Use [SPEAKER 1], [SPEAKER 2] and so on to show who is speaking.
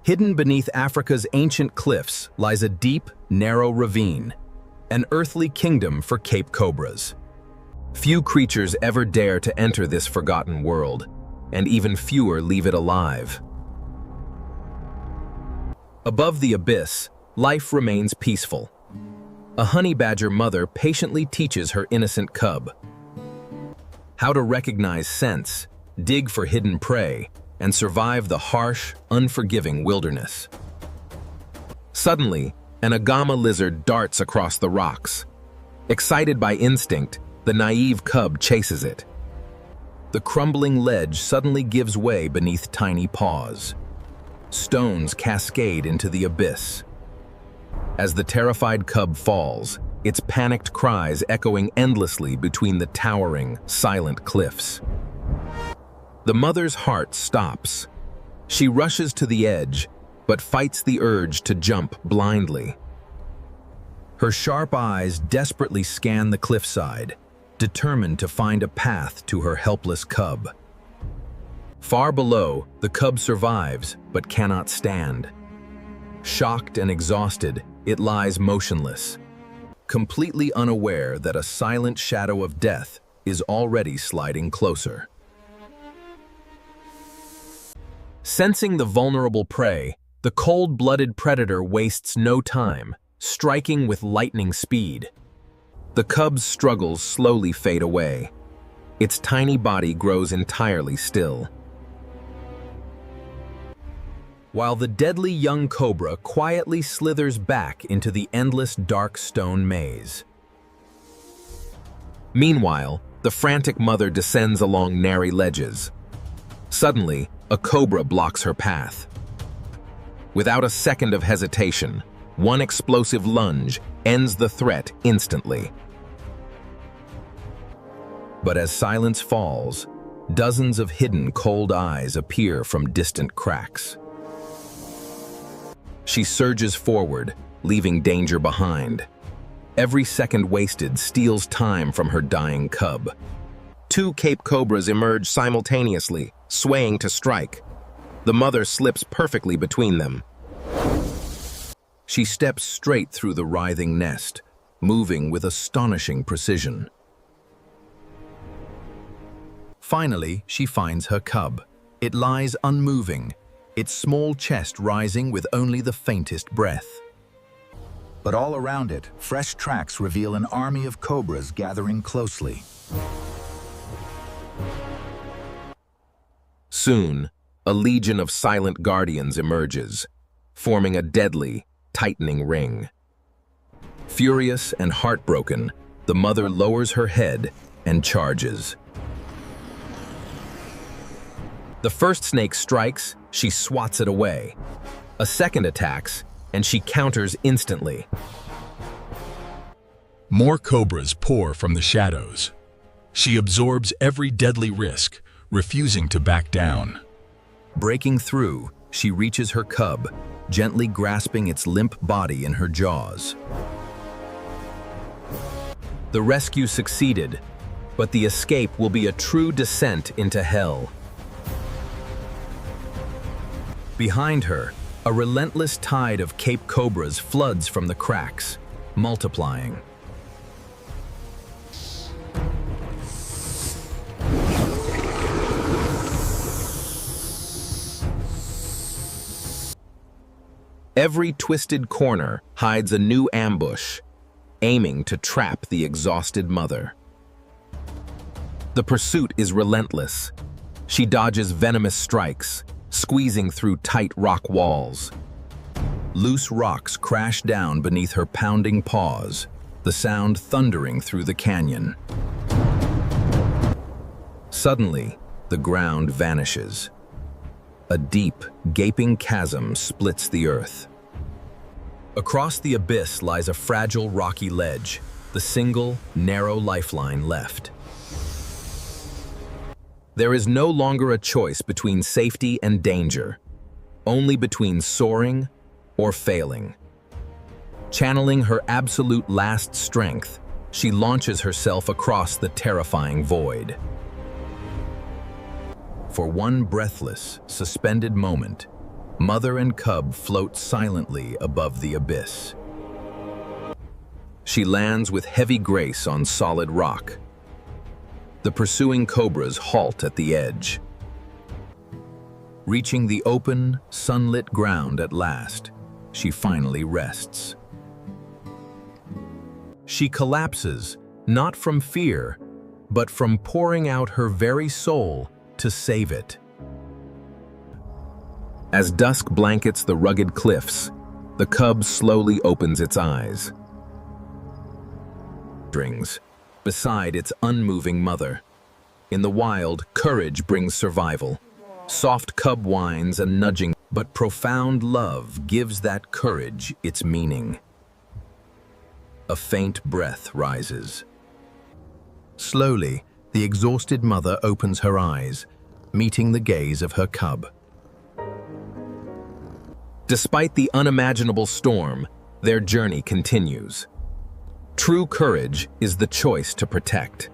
[SPEAKER 1] Hidden beneath Africa's ancient cliffs lies a deep, narrow ravine, an earthly kingdom for Cape Cobras. Few creatures ever dare to enter this forgotten world, and even fewer leave it alive. Above the abyss, life remains peaceful. A honey badger mother patiently teaches her innocent cub how to recognize scents, dig for hidden prey, and survive the harsh, unforgiving wilderness. Suddenly, an agama lizard darts across the rocks. Excited by instinct, the naive cub chases it. The crumbling ledge suddenly gives way beneath tiny paws. Stones cascade into the abyss. As the terrified cub falls, its panicked cries echoing endlessly between the towering, silent cliffs. The mother's heart stops. She rushes to the edge, but fights the urge to jump blindly. Her sharp eyes desperately scan the cliffside, determined to find a path to her helpless cub. Far below, the cub survives but cannot stand. Shocked and exhausted, it lies motionless, completely unaware that a silent shadow of death is already sliding closer. Sensing the vulnerable prey, the cold-blooded predator wastes no time, striking with lightning speed. The cub's struggles slowly fade away. Its tiny body grows entirely still. While the deadly young cobra quietly slithers back into the endless dark stone maze. Meanwhile, the frantic mother descends along narrow ledges. Suddenly, a cobra blocks her path. Without a second of hesitation, one explosive lunge ends the threat instantly. But as silence falls, dozens of hidden cold eyes appear from distant cracks. She surges forward, leaving danger behind. Every second wasted steals time from her dying cub. Two Cape Cobras emerge simultaneously, swaying to strike. The mother slips perfectly between them. She steps straight through the writhing nest, moving with astonishing precision. Finally, she finds her cub. It lies unmoving, its small chest rising with only the faintest breath.
[SPEAKER 2] But all around it, fresh tracks reveal an army of cobras gathering closely.
[SPEAKER 1] Soon, a legion of silent guardians emerges, forming a deadly, tightening ring. Furious and heartbroken, the mother lowers her head and charges. The first snake strikes, she swats it away. A second attacks, and she counters instantly.
[SPEAKER 3] More cobras pour from the shadows. She absorbs every deadly risk, refusing to back down.
[SPEAKER 1] Breaking through, she reaches her cub, gently grasping its limp body in her jaws. The rescue succeeded, but the escape will be a true descent into hell. Behind her, a relentless tide of Cape Cobras floods from the cracks, multiplying. Every twisted corner hides a new ambush, aiming to trap the exhausted mother. The pursuit is relentless. She dodges venomous strikes, squeezing through tight rock walls. Loose rocks crash down beneath her pounding paws, the sound thundering through the canyon. Suddenly, the ground vanishes. A deep, gaping chasm splits the earth. Across the abyss lies a fragile rocky ledge, the single, narrow lifeline left. There is no longer a choice between safety and danger, only between soaring or failing. Channeling her absolute last strength, she launches herself across the terrifying void. For one breathless, suspended moment, Mother and cub float silently above the abyss. She lands with heavy grace on solid rock. The pursuing cobras halt at the edge. Reaching the open, sunlit ground at last, she finally rests. She collapses, not from fear, but from pouring out her very soul to save it. As dusk blankets the rugged cliffs, the cub slowly opens its eyes. Beside its unmoving mother. In the wild, courage brings survival. Soft cub whines and nudging, but profound love gives that courage its meaning. A faint breath rises. Slowly, the exhausted mother opens her eyes, meeting the gaze of her cub. Despite the unimaginable storm, their journey continues. True courage is the choice to protect.